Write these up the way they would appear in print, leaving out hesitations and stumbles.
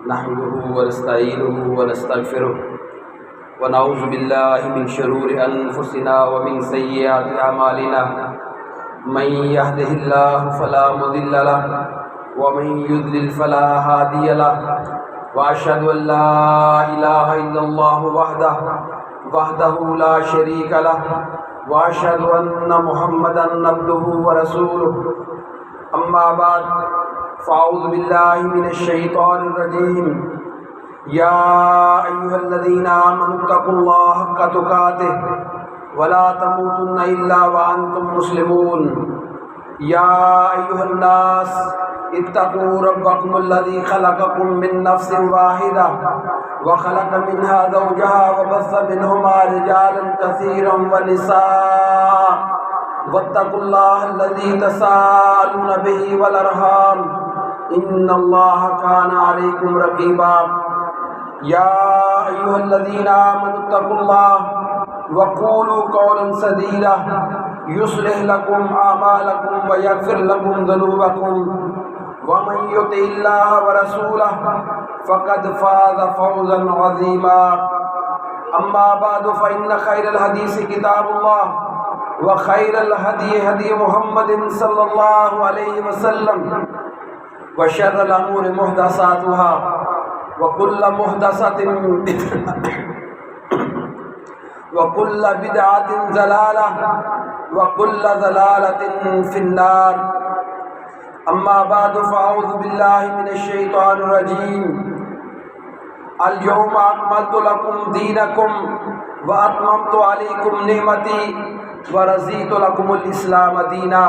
نحمده ونستعينه ونستغفره ونعوذ بالله من شرور أنفسنا ومن سيئات أعمالنا من يهده الله فلا مضل له ومن يضلل فلا هادي له وأشهد أن لا إله إلا الله وحده لا شريك له وأشهد أن محمدا عبده ورسوله أما بعد فأعوذ بالله من الشيطان الرجيم يا أيها الذين آمنوا اتقوا الله حق تقاته ولا تموتن إلا وأنتم مسلمون يا أيها الناس اتقوا ربكم الذي خلقكم من نفس واحدة وخلق منها زوجها وبث منهما رجالا كثيرا ونساء واتقوا الله الذي تساءلون به والأرحام إن الله كان عليكم رقيبا يا أيها الذين آمنوا اتقوا الله وقولوا قولا سديدا يصلح لكم أعمالكم ويغفر لكم ذنوبكم ومن يطع الله ورسوله فقد فاز فوزا عظيما أما بعد فإن خير الحديث كتاب الله وخير الهدي هدي محمد صلى الله عليه وسلم وشر الأمور محدثاتها وكل محدثة وكل بدعة ضلالة وكل ضلالة في النار أما بعد فأعوذ بالله من الشيطان الرجيم اليوم أكملت لكم دينكم وأتممت عليكم نعمتي ورضيت لكم الإسلام دينا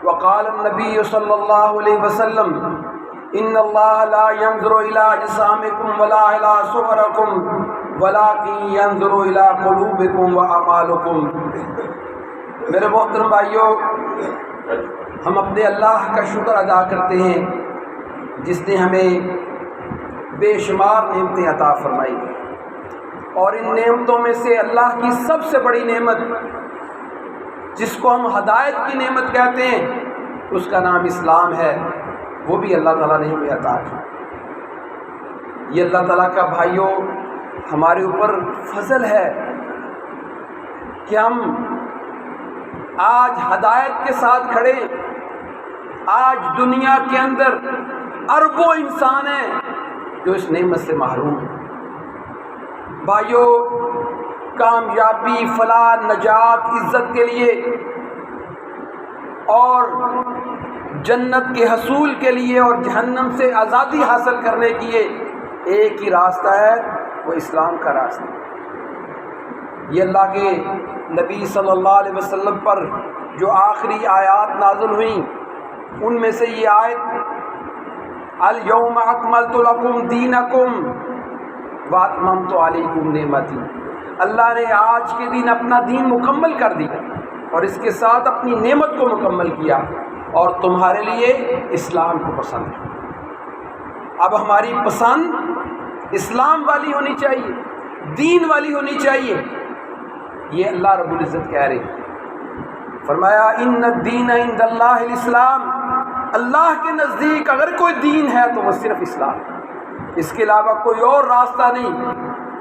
وقال النبي صلى الله عليه وسلم إن الله لا ينظر إلى أجسامكم ولا إلى صوركم ولكن ينظر إلى قلوبكم وأعمالكم۔ میرے محترم بھائیوں، ہم اپنے اللہ کا شکر ادا کرتے ہیں جس نے ہمیں بے شمار نعمتیں عطا فرمائی، اور ان نعمتوں میں سے اللہ کی سب سے بڑی نعمت جس کو ہم ہدایت کی نعمت کہتے ہیں اس کا نام اسلام ہے، وہ بھی اللہ تعالیٰ نے ہمیں عطا کی۔ یہ اللہ تعالیٰ کا بھائیوں ہمارے اوپر فضل ہے کہ ہم آج ہدایت کے ساتھ کھڑے۔ آج دنیا کے اندر اربوں انسان ہیں جو اس نعمت سے محروم ہیں۔ بھائیوں، کامیابی، فلاح، نجات، عزت کے لیے اور جنت کے حصول کے لیے اور جہنم سے آزادی حاصل کرنے کے لیے ایک ہی راستہ ہے، وہ اسلام کا راستہ۔ یہ اللہ کے نبی صلی اللہ علیہ وسلم پر جو آخری آیات نازل ہوئیں ان میں سے یہ آیت الیوم اکملت لکم دینکم واتممت علیکم نعمتی، اللہ نے آج کے دن اپنا دین مکمل کر دیا اور اس کے ساتھ اپنی نعمت کو مکمل کیا اور تمہارے لیے اسلام کو پسند ہے۔ اب ہماری پسند اسلام والی ہونی چاہیے، دین والی ہونی چاہیے۔ یہ اللہ رب العزت کہہ رہے ہیں، فرمایا ان الدین عند اللہ الاسلام، اللہ کے نزدیک اگر کوئی دین ہے تو وہ صرف اسلام، اس کے علاوہ کوئی اور راستہ نہیں،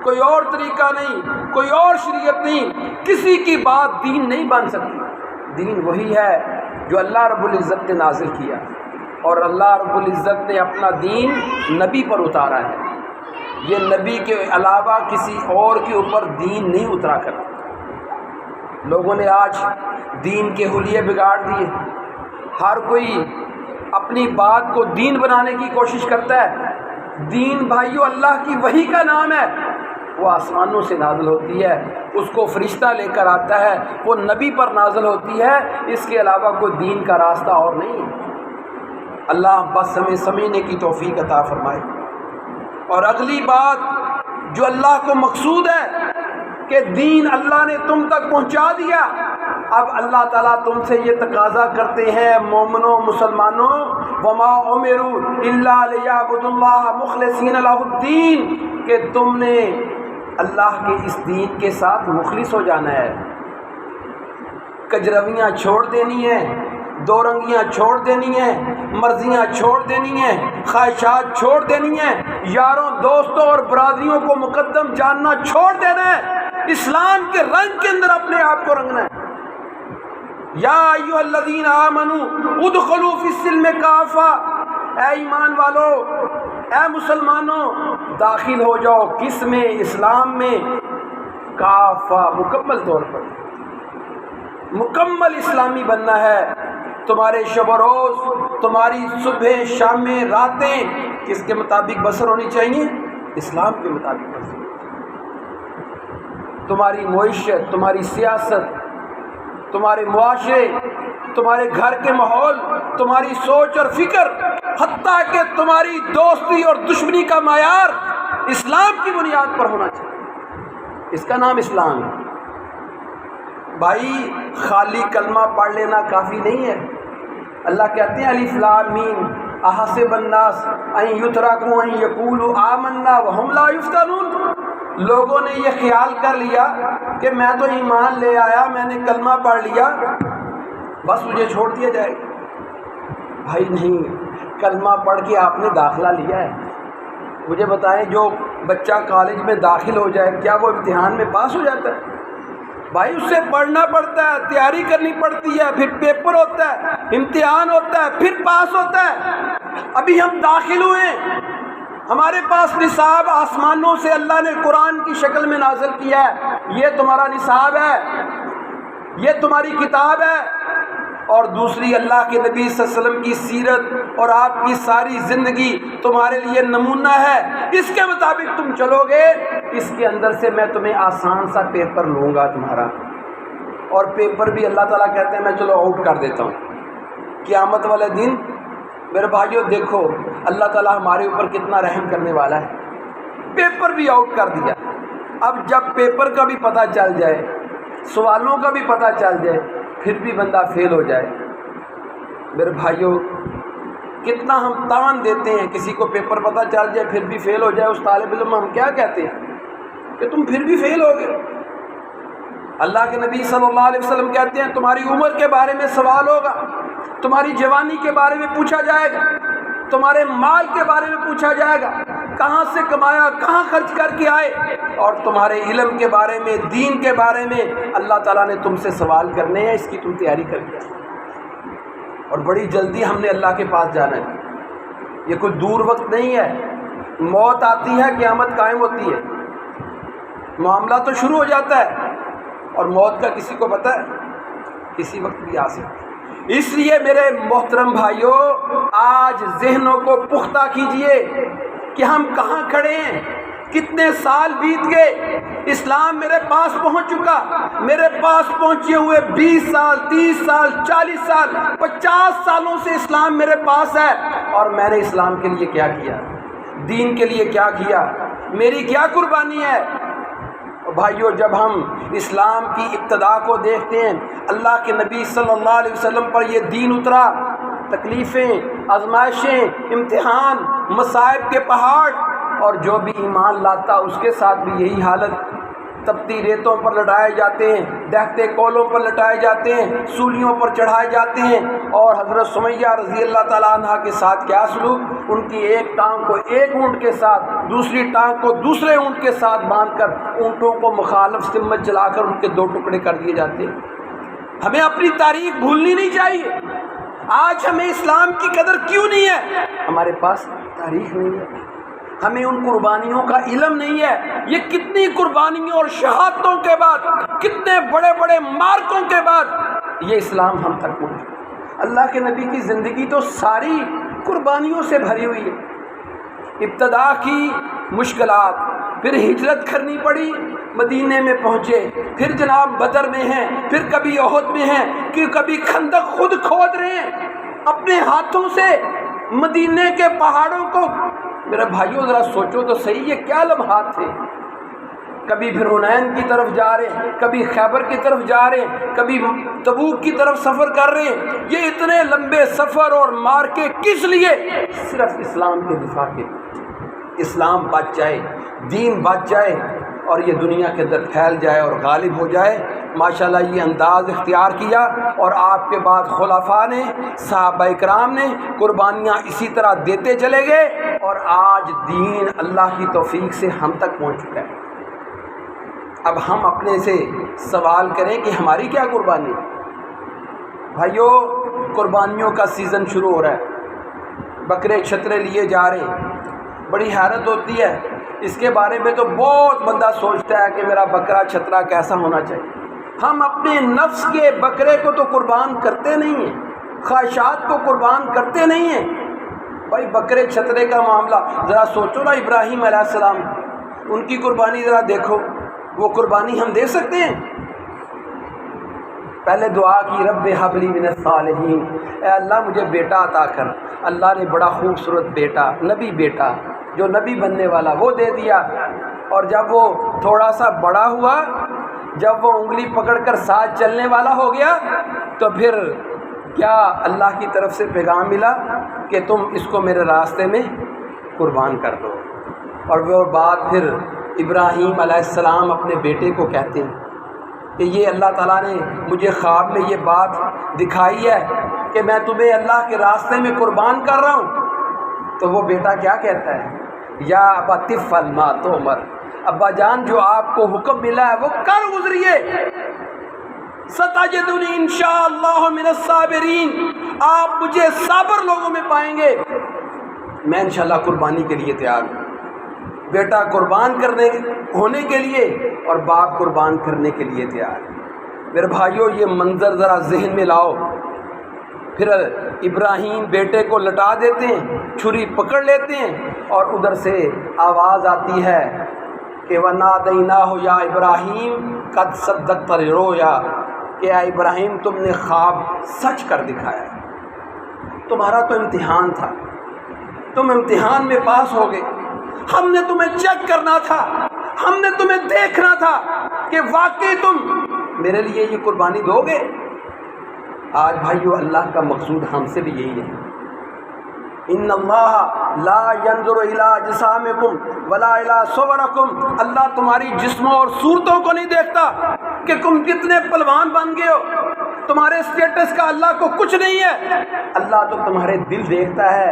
کوئی اور طریقہ نہیں، کوئی اور شریعت نہیں، کسی کی بات دین نہیں بن سکتی۔ دین وہی ہے جو اللہ رب العزت نے نازل کیا، اور اللہ رب العزت نے اپنا دین نبی پر اتارا ہے۔ یہ نبی کے علاوہ کسی اور کے اوپر دین نہیں اترا کرتا۔ لوگوں نے آج دین کے حلیے بگاڑ دیے، ہر کوئی اپنی بات کو دین بنانے کی کوشش کرتا ہے۔ دین بھائیو اللہ کی وحی کا نام ہے، وہ آسمانوں سے نازل ہوتی ہے، اس کو فرشتہ لے کر آتا ہے، وہ نبی پر نازل ہوتی ہے، اس کے علاوہ کوئی دین کا راستہ اور نہیں ہے۔ اللہ بس ہمیں سمجھنے کی توفیق عطا فرمائے۔ اور اگلی بات جو اللہ کو مقصود ہے کہ دین اللہ نے تم تک پہنچا دیا، اب اللہ تعالیٰ تم سے یہ تقاضا کرتے ہیں مومنوں، مسلمانوں، وما امروا الا لیعبدوا اللہ مخلصین لہ الدین، کہ تم نے اللہ کے اس دین کے ساتھ مخلص ہو جانا ہے، کجرویاں چھوڑ دینی ہیں، دو رنگیاں چھوڑ دینی ہیں، مرضیاں چھوڑ دینی ہیں، خواہشات چھوڑ دینی ہیں، یاروں دوستوں اور برادریوں کو مقدم جاننا چھوڑ دینا ہے، اسلام کے رنگ کے اندر اپنے آپ کو رنگنا ہے۔ یا ایھا الذین آمنوا ادخلوا فی السلم کافہ، اے ایمان والو، اے مسلمانوں، داخل ہو جاؤ کس میں؟ اسلام میں، کافہ، مکمل طور پر، مکمل اسلامی بننا ہے۔ تمہارے شب و روز، تمہاری صبح شامیں راتیں کس کے مطابق بسر ہونی چاہیے؟ اسلام کے مطابق بسر۔ تمہاری معیشت، تمہاری سیاست، تمہارے معاشرے، تمہارے گھر کے ماحول، تمہاری سوچ اور فکر، حتیٰ کہ تمہاری دوستی اور دشمنی کا معیار اسلام کی بنیاد پر ہونا چاہیے۔ اس کا نام اسلام ہے۔ بھائی خالی کلمہ پڑھ لینا کافی نہیں ہے۔ اللہ کہتے ہیں الف لام میم احسب الناس ان یترکوا ان یقولوا آمنا وهم لا یفتنون۔ لوگوں نے یہ خیال کر لیا کہ میں تو ایمان لے آیا، میں نے کلمہ پڑھ لیا، بس مجھے چھوڑ دیا جائے گا۔ بھائی نہیں، کلمہ پڑھ کے آپ نے داخلہ لیا ہے۔ مجھے بتائیں جو بچہ کالج میں داخل ہو جائے کیا وہ امتحان میں پاس ہو جاتا ہے؟ بھائی اس سے پڑھنا پڑتا ہے، تیاری کرنی پڑتی ہے، پھر پیپر ہوتا ہے، امتحان ہوتا ہے، پھر پاس ہوتا ہے۔ ابھی ہم داخل ہوئے، ہمارے پاس نصاب آسمانوں سے اللہ نے قرآن کی شکل میں نازل کیا ہے، یہ تمہارا نصاب ہے، یہ تمہاری کتاب ہے، اور دوسری اللہ کے نبی صلی اللہ علیہ وسلم کی سیرت اور آپ کی ساری زندگی تمہارے لیے نمونہ ہے۔ اس کے مطابق تم چلو گے، اس کے اندر سے میں تمہیں آسان سا پیپر لوں گا تمہارا، اور پیپر بھی اللہ تعالیٰ کہتے ہیں میں چلو آؤٹ کر دیتا ہوں۔ قیامت والے دن میرے بھائیو دیکھو اللہ تعالیٰ ہمارے اوپر کتنا رحم کرنے والا ہے، پیپر بھی آؤٹ کر دیا۔ اب جب پیپر کا بھی پتہ چل جائے، سوالوں کا بھی پتہ چل جائے، پھر بھی بندہ فیل ہو جائے، میرے بھائیو کتنا ہم تان دیتے ہیں، کسی کو پیپر پتہ چل جائے پھر بھی فیل ہو جائے، اس طالب علم ہم کیا کہتے ہیں کہ تم پھر بھی فیل ہو گئے۔ اللہ کے نبی صلی اللہ علیہ وسلم کہتے ہیں تمہاری عمر کے بارے میں سوال ہوگا، تمہاری جوانی کے بارے میں پوچھا جائے گا، تمہارے مال کے بارے میں پوچھا جائے گا، کہاں سے کمایا، کہاں خرچ کر کے آئے، اور تمہارے علم کے بارے میں، دین کے بارے میں اللہ تعالیٰ نے تم سے سوال کرنے ہیں، اس کی تم تیاری کر کے اور بڑی جلدی ہم نے اللہ کے پاس جانا ہے۔ یہ کوئی دور وقت نہیں ہے، موت آتی ہے قیامت قائم ہوتی ہے، معاملہ تو شروع ہو جاتا ہے، اور موت کا کسی کو پتہ ہے؟ کسی وقت بھی آ سکتی ہے۔ اس لیے میرے محترم بھائیوں آج ذہنوں کو پختہ کیجئے کہ ہم کہاں کھڑے ہیں، کتنے سال بیت گئے، اسلام میرے پاس پہنچ چکا، میرے پاس پہنچے ہوئے 20 سال 30 سال 40 سال 50 سالوں سے اسلام میرے پاس ہے، اور میں نے اسلام کے لیے کیا کیا، دین کے لیے کیا کیا، میری کیا قربانی ہے۔ بھائیو جب ہم اسلام کی ابتدا کو دیکھتے ہیں، اللہ کے نبی صلی اللہ علیہ وسلم پر یہ دین اترا، تکلیفیں، آزمائشیں، امتحان، مصائب کے پہاڑ، اور جو بھی ایمان لاتا اس کے ساتھ بھی یہی حالت، تپتی ریتوں پر لٹائے جاتے ہیں، دہتے کولوں پر لٹائے جاتے ہیں، سولیوں پر چڑھائے جاتے ہیں، اور حضرت سمیہ رضی اللہ تعالیٰ عنہ کے ساتھ کیا سلوک، ان کی ایک ٹانگ کو ایک اونٹ کے ساتھ، دوسری ٹانگ کو دوسرے اونٹ کے ساتھ باندھ کر اونٹوں کو مخالف سمت چلا کر ان کے 2 ٹکڑے کر دیے جاتے ہیں۔ ہمیں اپنی تاریخ بھولنی نہیں چاہیے۔ آج ہمیں اسلام کی قدر کیوں نہیں ہے؟ ہمارے پاس تاریخ نہیں ہے، ہمیں ان قربانیوں کا علم نہیں ہے۔ یہ کتنی قربانیوں اور شہادتوں کے بعد، کتنے بڑے بڑے مارکوں کے بعد یہ اسلام ہم تک پہنچا۔ اللہ کے نبی کی زندگی تو ساری قربانیوں سے بھری ہوئی ہے۔ ابتدا کی مشکلات، پھر ہجرت کرنی پڑی، مدینے میں پہنچے، پھر جناب بدر میں ہیں، پھر کبھی احد میں ہیں، کہ کبھی خندق خود کھود رہے ہیں اپنے ہاتھوں سے مدینے کے پہاڑوں کو۔ میرے بھائیوں ذرا سوچو تو صحیح، یہ کیا لمحات تھے۔ کبھی پھر حنین کی طرف جا رہے ہیں، کبھی خیبر کی طرف جا رہے ہیں، کبھی تبوک کی طرف سفر کر رہے ہیں۔ یہ اتنے لمبے سفر اور مارکے کس لیے؟ صرف اسلام کے دفاع کے لیے، اسلام بچ جائے، دین بچ جائے۔ اور یہ دنیا کے اندر پھیل جائے اور غالب ہو جائے۔ ماشاءاللہ یہ انداز اختیار کیا، اور آپ کے بعد خلفاء نے، صحابہ کرام نے قربانیاں اسی طرح دیتے چلے گئے، اور آج دین اللہ کی توفیق سے ہم تک پہنچ چکا ہے۔ اب ہم اپنے سے سوال کریں کہ ہماری کیا قربانی؟ بھائیو، قربانیوں کا سیزن شروع ہو رہا ہے، بکرے چھترے لیے جا رہے ہیں، بڑی حیرت ہوتی ہے اس کے بارے میں تو بہت بندہ سوچتا ہے کہ میرا بکرا چھترا کیسا ہونا چاہیے۔ ہم اپنے نفس کے بکرے کو تو قربان کرتے نہیں ہیں، خواہشات کو قربان کرتے نہیں ہیں۔ بھائی بکرے چھترے کا معاملہ ذرا سوچو نا، ابراہیم علیہ السلام ان کی قربانی ذرا دیکھو، وہ قربانی ہم دے سکتے ہیں؟ پہلے دعا کی، رب حب لی من الصالحین، اے اللہ مجھے بیٹا عطا کر۔ اللہ نے بڑا خوبصورت بیٹا، نبی بیٹا جو نبی بننے والا، وہ دے دیا۔ اور جب وہ تھوڑا سا بڑا ہوا، جب وہ انگلی پکڑ کر ساتھ چلنے والا ہو گیا، تو پھر کیا اللہ کی طرف سے پیغام ملا کہ تم اس کو میرے راستے میں قربان کر دو۔ اور وہ بات پھر ابراہیم علیہ السلام اپنے بیٹے کو کہتے ہیں کہ یہ اللہ تعالیٰ نے مجھے خواب میں یہ بات دکھائی ہے کہ میں تمہیں اللہ کے راستے میں قربان کر رہا ہوں۔ تو وہ بیٹا کیا کہتا ہے؟ یا ابا تفعل ما تؤمر، ابا جان جو آپ کو حکم ملا ہے وہ کر گزریے، ستجدنی انشاءاللہ من الصابرین، آپ مجھے صابر لوگوں میں پائیں گے، میں انشاءاللہ قربانی کے لیے تیار ہوں۔ بیٹا قربان کرنے ہونے کے لیے اور باپ قربان کرنے کے لیے تیار۔ میرے بھائیوں یہ منظر ذرا ذہن میں لاؤ۔ پھر ابراہیم بیٹے کو لٹا دیتے ہیں، چھری پکڑ لیتے ہیں، اور ادھر سے آواز آتی ہے کہ وَنَادَيْنَاهُ يَا إِبْرَاهِيمُ قَدْ صَدَّقْتَ الرُّؤْيَا، کہ اے ابراہیم تم نے خواب سچ کر دکھایا، تمہارا تو امتحان تھا، تم امتحان میں پاس ہو گئے، ہم نے تمہیں چیک کرنا تھا، ہم نے تمہیں دیکھنا تھا کہ واقعی تم میرے لیے یہ قربانی دو گے۔ آج بھائیو اللہ کا مقصود ہم سے بھی یہی ہے، ان اللہ لا ينظر الى اجسامکم ولا الى صورکم، اللہ تمہاری جسموں اور صورتوں کو نہیں دیکھتا کہ تم کتنے پلوان بن گئے ہو، تمہارے اسٹیٹس کا اللہ کو کچھ نہیں ہے، اللہ تو تمہارے دل دیکھتا ہے،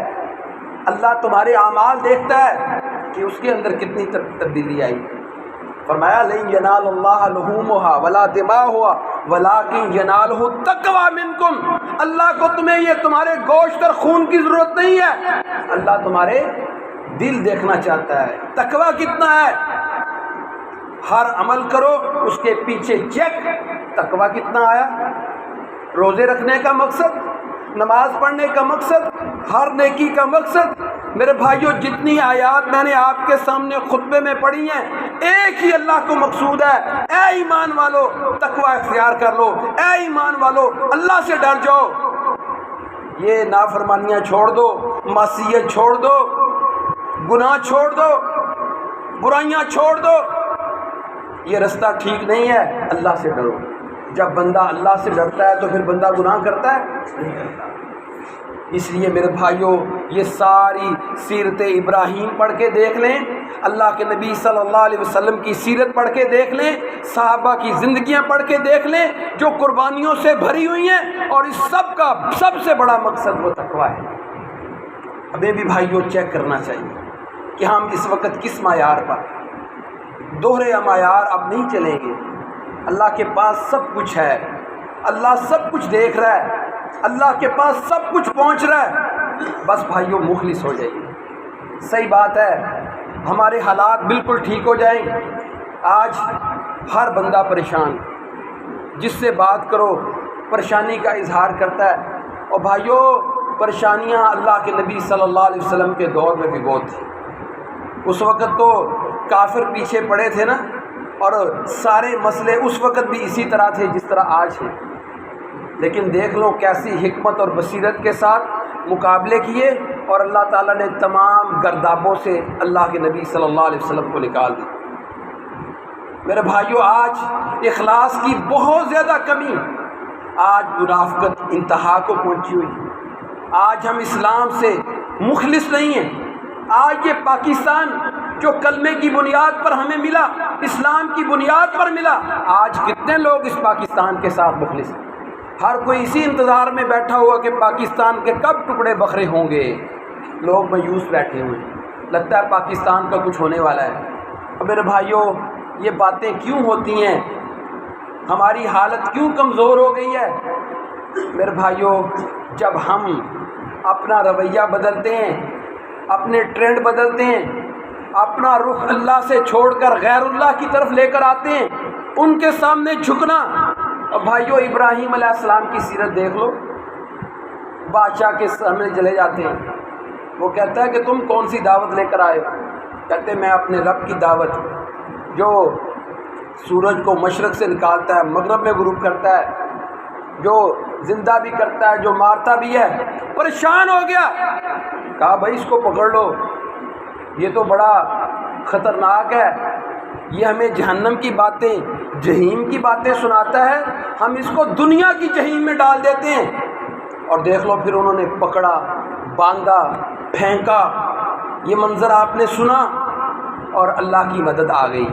اللہ تمہارے اعمال دیکھتا ہے کہ اس کے اندر کتنی تبدیلی آئی۔ فرمایا لن ینال اللہ لحومها ولا دماؤها ولکن ینالہ التقوی منکم، اللہ کو تمہیں یہ تمہارے گوشت اور خون کی ضرورت نہیں ہے، اللہ تمہارے دل دیکھنا چاہتا ہے، تقوی کتنا ہے۔ ہر عمل کرو اس کے پیچھے چیک، تقوی کتنا آیا۔ روزے رکھنے کا مقصد، نماز پڑھنے کا مقصد، ہر نیکی کا مقصد، میرے بھائیوں جتنی آیات میں نے آپ کے سامنے خطبے میں پڑھی ہیں، ایک ہی اللہ کو مقصود ہے، اے ایمان والو تقوی اختیار کر لو، اے ایمان والو اللہ سے ڈر جاؤ، یہ نافرمانیاں چھوڑ دو، معصیت چھوڑ دو، گناہ چھوڑ دو، برائیاں چھوڑ دو، یہ رستہ ٹھیک نہیں ہے، اللہ سے ڈرو۔ جب بندہ اللہ سے ڈرتا ہے تو پھر بندہ گناہ کرتا ہے؟ نہیں کرتا۔ اس لیے میرے بھائیوں یہ ساری سیرت ابراہیم پڑھ کے دیکھ لیں، اللہ کے نبی صلی اللہ علیہ وسلم کی سیرت پڑھ کے دیکھ لیں، صحابہ کی زندگیاں پڑھ کے دیکھ لیں جو قربانیوں سے بھری ہوئی ہیں، اور اس سب کا سب سے بڑا مقصد وہ تقویٰ ہے۔ ہمیں بھی بھائیوں چیک کرنا چاہیے کہ ہم اس وقت کس معیار پر، دوہرے معیار اب نہیں چلیں گے۔ اللہ کے پاس سب کچھ ہے، اللہ سب کچھ دیکھ رہا ہے، اللہ کے پاس سب کچھ پہنچ رہا ہے، بس بھائیوں مخلص ہو جائیے۔ صحیح بات ہے، ہمارے حالات بالکل ٹھیک ہو جائیں۔ آج ہر بندہ پریشان، جس سے بات کرو پریشانی کا اظہار کرتا ہے، اور بھائیوں پریشانیاں اللہ کے نبی صلی اللہ علیہ وسلم کے دور میں بھی بہت تھی۔ اس وقت تو کافر پیچھے پڑے تھے نا، اور سارے مسئلے اس وقت بھی اسی طرح تھے جس طرح آج ہیں، لیکن دیکھ لو کیسی حکمت اور بصیرت کے ساتھ مقابلے کیے، اور اللہ تعالیٰ نے تمام گردابوں سے اللہ کے نبی صلی اللہ علیہ وسلم کو نکال دی۔ میرے بھائیوں آج اخلاص کی بہت زیادہ کمی، آج منافقت انتہا کو پہنچی ہوئی، آج ہم اسلام سے مخلص نہیں ہیں۔ آج یہ پاکستان جو کلمے کی بنیاد پر ہمیں ملا، اسلام کی بنیاد پر ملا، آج کتنے لوگ اس پاکستان کے ساتھ مخلص ہیں؟ ہر کوئی اسی انتظار میں بیٹھا ہوا کہ پاکستان کے کب ٹکڑے بکھرے ہوں گے۔ لوگ مایوس بیٹھے ہوئے ہیں، لگتا ہے پاکستان کا کچھ ہونے والا ہے۔ اور میرے بھائیوں، یہ باتیں کیوں ہوتی ہیں؟ ہماری حالت کیوں کمزور ہو گئی ہے؟ میرے بھائیوں، جب ہم اپنا رویہ بدلتے ہیں، اپنے ٹرینڈ بدلتے ہیں، اپنا رخ اللہ سے چھوڑ کر غیر اللہ کی طرف لے کر آتے ہیں، ان کے سامنے جھکنا۔ اور بھائیوں، ابراہیم علیہ السلام کی سیرت دیکھ لو، بادشاہ کے سامنے چلے جاتے ہیں، وہ کہتا ہے کہ تم کون سی دعوت لے کر آئے ہو؟ کہتے ہیں میں اپنے رب کی دعوت، جو سورج کو مشرق سے نکالتا ہے، مغرب میں غروب کرتا ہے، جو زندہ بھی کرتا ہے، جو مارتا بھی ہے۔ پریشان ہو گیا، کہا بھائی اس کو پکڑ لو، یہ تو بڑا خطرناک ہے، یہ ہمیں جہنم کی باتیں، جہنم کی باتیں سناتا ہے، ہم اس کو دنیا کی جہنم میں ڈال دیتے ہیں۔ اور دیکھ لو، پھر انہوں نے پکڑا، باندھا، پھینکا۔ یہ منظر آپ نے سنا اور اللہ کی مدد آ گئی،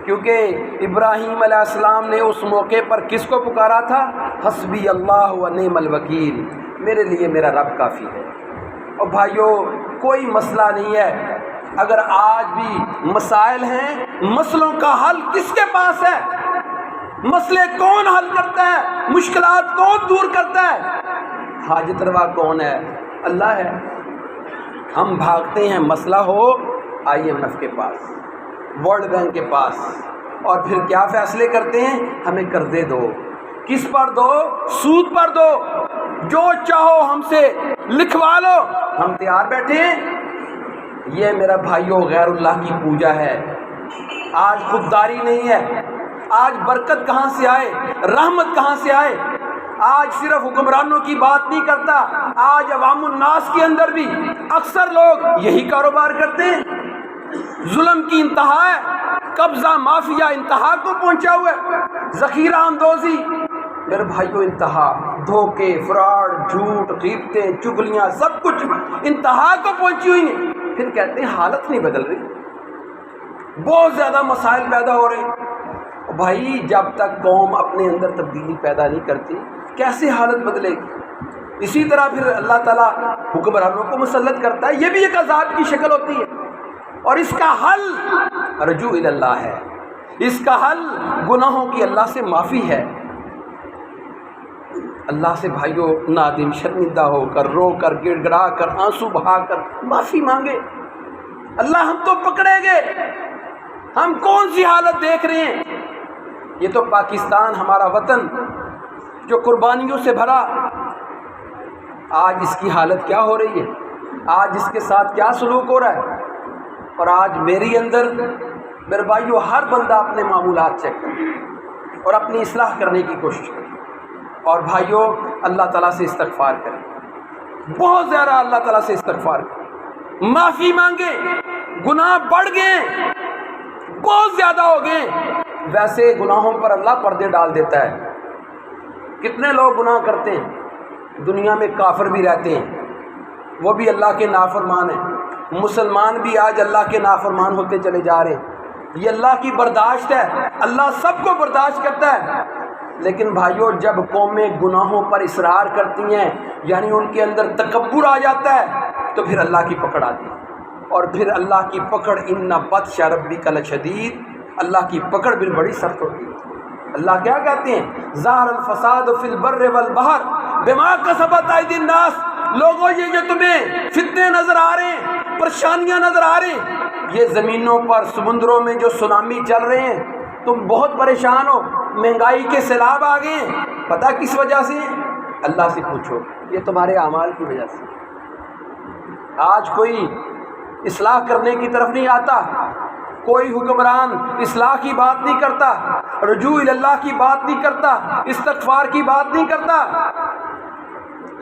کیونکہ ابراہیم علیہ السلام نے اس موقع پر کس کو پکارا تھا؟ حسبی اللہ و نعم الوکیل، میرے لیے میرا رب کافی ہے۔ اور بھائیوں، کوئی مسئلہ نہیں ہے، اگر آج بھی مسائل ہیں، مسئلوں کا حل کس کے پاس ہے؟ مسئلے کون حل کرتا ہے؟ مشکلات کون دور کرتا ہے؟ حاجت روا کون ہے؟ اللہ ہے۔ ہم بھاگتے ہیں مسئلہ ہو IMF کے پاس، ورلڈ بینک کے پاس، اور پھر کیا فیصلے کرتے ہیں؟ ہمیں قرضے دو۔ کس پر دو؟ سود پر دو، جو چاہو ہم سے لکھوا لو، ہم تیار بیٹھے ہیں۔ یہ میرا بھائیوں غیر اللہ کی پوجا ہے۔ آج خودداری نہیں ہے، آج برکت کہاں سے آئے، رحمت کہاں سے آئے؟ آج صرف حکمرانوں کی بات نہیں کرتا، آج عوام الناس کے اندر بھی اکثر لوگ یہی کاروبار کرتے ہیں۔ ظلم کی انتہا ہے، قبضہ مافیا انتہا کو پہنچا ہوا ہے، ذخیرہ اندوزی میرے بھائیوں انتہا، دھوکے، فراڈ، جھوٹ، غیبتیں، چغلیاں، سب کچھ انتہا کو پہنچی ہوئی ہیں۔ پھر کہتے ہیں حالت نہیں بدل رہی، بہت زیادہ مسائل پیدا ہو رہے ہیں۔ بھائی جب تک قوم اپنے اندر تبدیلی پیدا نہیں کرتی، کیسے حالت بدلے گی؟ اسی طرح پھر اللہ تعالیٰ حکمرانوں کو مسلط کرتا ہے، یہ بھی ایک عذاب کی شکل ہوتی ہے۔ اور اس کا حل رجوع الی اللہ ہے، اس کا حل گناہوں کی اللہ سے معافی ہے۔ اللہ سے بھائیوں نادم، شرمندہ ہو کر، رو کر، گڑ گڑا کر، آنسو بہا کر معافی مانگے۔ اللہ ہم تو پکڑے گئے، ہم کون سی حالت دیکھ رہے ہیں؟ یہ تو پاکستان ہمارا وطن جو قربانیوں سے بھرا، آج اس کی حالت کیا ہو رہی ہے؟ آج اس کے ساتھ کیا سلوک ہو رہا ہے؟ اور آج میری اندر میرے بھائیوں ہر بندہ اپنے معمولات چیک کرے اور اپنی اصلاح کرنے کی کوشش کرے، اور بھائیوں اللہ تعالیٰ سے استغفار کرے، بہت زیادہ اللہ تعالیٰ سے استغفار کرے، معافی مانگے۔ گناہ بڑھ گئے، بہت زیادہ ہو گئے۔ ویسے گناہوں پر اللہ پردے ڈال دیتا ہے۔ کتنے لوگ گناہ کرتے ہیں، دنیا میں کافر بھی رہتے ہیں، وہ بھی اللہ کے نافرمان ہیں، مسلمان بھی آج اللہ کے نافرمان ہوتے چلے جا رہے ہیں۔ یہ اللہ کی برداشت ہے، اللہ سب کو برداشت کرتا ہے۔ لیکن بھائیوں جب قومیں گناہوں پر اصرار کرتی ہیں، یعنی ان کے اندر تکبر آ جاتا ہے، تو پھر اللہ کی پکڑ آتی ہے، اور پھر اللہ کی پکڑ ان بطش ربک لشدید، اللہ کی پکڑ بھی بڑی سخت ہوتی ہے۔ اللہ کیا کہتے ہیں؟ ظاہر الفساد فی البر والبحر بما کسبت ایدی الناس۔ لوگوں یہ جو تمہیں فتنے نظر آ رہے ہیں، پریشانیاں نظر آ رہے ہیں، یہ زمینوں پر، سمندروں میں جو سونامی چل رہے ہیں، تم بہت پریشان ہو، مہنگائی کے سیلاب آ گئے ہیں، پتہ کس وجہ سے؟ اللہ سے پوچھو، یہ تمہارے اعمال کی وجہ سے۔ آج کوئی اصلاح کرنے کی طرف نہیں آتا، کوئی حکمران اصلاح کی بات نہیں کرتا، رجوع الی اللہ کی بات نہیں کرتا، استغفار کی بات نہیں کرتا۔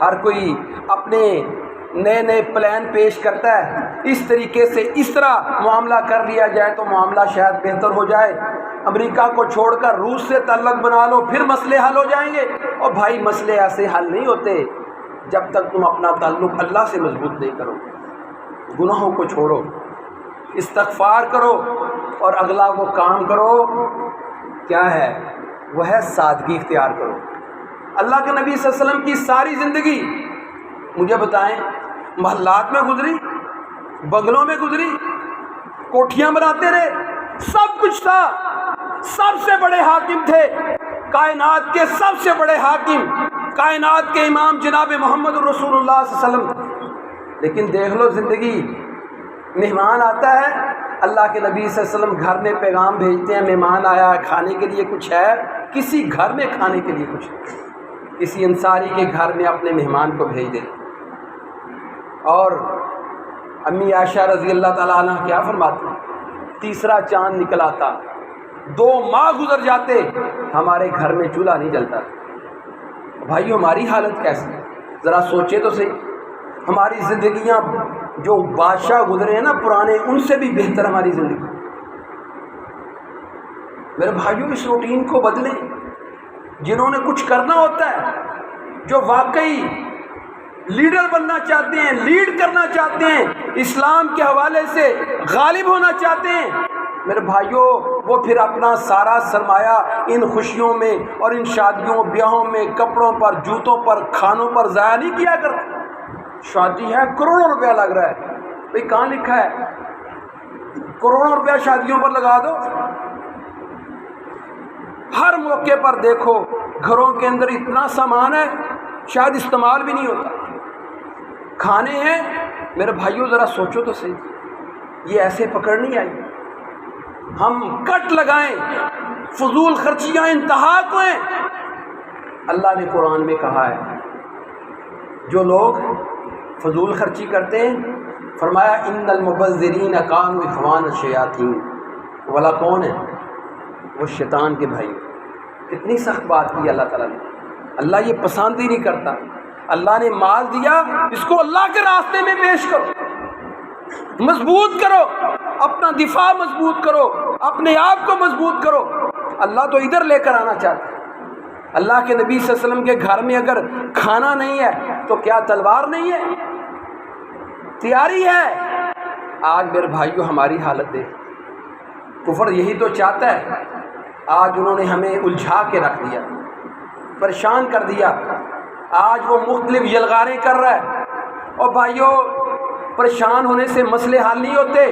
ہر کوئی اپنے نئے نئے پلان پیش کرتا ہے، اس طریقے سے اس طرح معاملہ کر لیا جائے تو معاملہ شاید بہتر ہو جائے۔ امریکہ کو چھوڑ کر روس سے تعلق بنا لو، پھر مسئلے حل ہو جائیں گے۔ اور بھائی مسئلے ایسے حل نہیں ہوتے جب تک تم اپنا تعلق اللہ سے مضبوط نہیں کرو۔ گناہوں کو چھوڑو، استغفار کرو اور اگلا وہ کام کرو، کیا ہے وہ ہے سادگی اختیار کرو۔ اللہ کے نبی صلی اللہ علیہ وسلم کی ساری زندگی مجھے بتائیں محلات میں گزری، بنگلوں میں گزری، کوٹھیاں بناتے رہے، سب کچھ تھا، سب سے بڑے حاکم تھے، کائنات کے سب سے بڑے حاکم، کائنات کے امام جناب محمد رسول اللہ صلی اللہ علیہ وسلم۔ لیکن دیکھ لو زندگی، مہمان آتا ہے، اللہ کے نبی صلی اللہ علیہ وسلم گھر میں پیغام بھیجتے ہیں مہمان آیا ہے، کھانے کے لیے کچھ ہے، کسی گھر میں کھانے کے لیے کچھ ہے، کسی انصاری کے گھر میں اپنے مہمان کو بھیج دے۔ اور امی عائشہ رضی اللہ تعالیٰ عنہ کیا فرماتی ہیں، تیسرا چاند نکل آتا، 2 ماہ گزر جاتے، ہمارے گھر میں چولہا نہیں جلتا۔ بھائیو ہماری حالت کیسی ہے ذرا سوچے تو صحیح، ہماری زندگیاں جو بادشاہ گزرے ہیں نا پرانے، ان سے بھی بہتر ہماری زندگی۔ میرے بھائیو اس روٹین کو بدلیں، جنہوں نے کچھ کرنا ہوتا ہے، جو واقعی لیڈر بننا چاہتے ہیں، لیڈ کرنا چاہتے ہیں، اسلام کے حوالے سے غالب ہونا چاہتے ہیں، میرے بھائیوں وہ پھر اپنا سارا سرمایہ ان خوشیوں میں اور ان شادیوں بیاہوں میں، کپڑوں پر، جوتوں پر، کھانوں پر ضائع نہیں کیا کرتے۔ شادی ہے، کروڑوں روپیہ لگ رہا ہے، بھئی کہاں لکھا ہے کروڑوں روپیہ شادیوں پر لگا دو؟ ہر موقع پر دیکھو گھروں کے اندر اتنا سامان ہے شاید استعمال بھی نہیں ہوتا، کھانے ہیں۔ میرے بھائیوں ذرا سوچو تو صحیح، یہ ایسے پکڑ نہیں آئی، ہم کٹ لگائیں، فضول خرچیاں انتہا کو ہیں۔ اللہ نے قرآن میں کہا ہے جو لوگ فضول خرچی کرتے ہیں، فرمایا ان المبذرین کانوا اخوان الشیاطین، والا کون ہے؟ وہ شیطان کے بھائی۔ کتنی سخت بات کی اللہ تعالیٰ نے، اللہ یہ پسند ہی نہیں کرتا۔ اللہ نے مال دیا، اس کو اللہ کے راستے میں پیش کرو، مضبوط کرو، اپنا دفاع مضبوط کرو، اپنے آپ کو مضبوط کرو۔ اللہ تو ادھر لے کر آنا چاہتا ہے۔ اللہ کے نبی صلی اللہ علیہ وسلم کے گھر میں اگر کھانا نہیں ہے تو کیا تلوار نہیں ہے؟ تیاری ہے۔ آج میرے بھائیوں ہماری حالت دیکھ، کفر یہی تو چاہتا ہے۔ آج انہوں نے ہمیں الجھا کے رکھ دیا، پریشان کر دیا، آج وہ مختلف یلغاریں کر رہا ہے۔ اور بھائیوں پریشان ہونے سے مسئلے حل نہیں ہوتے،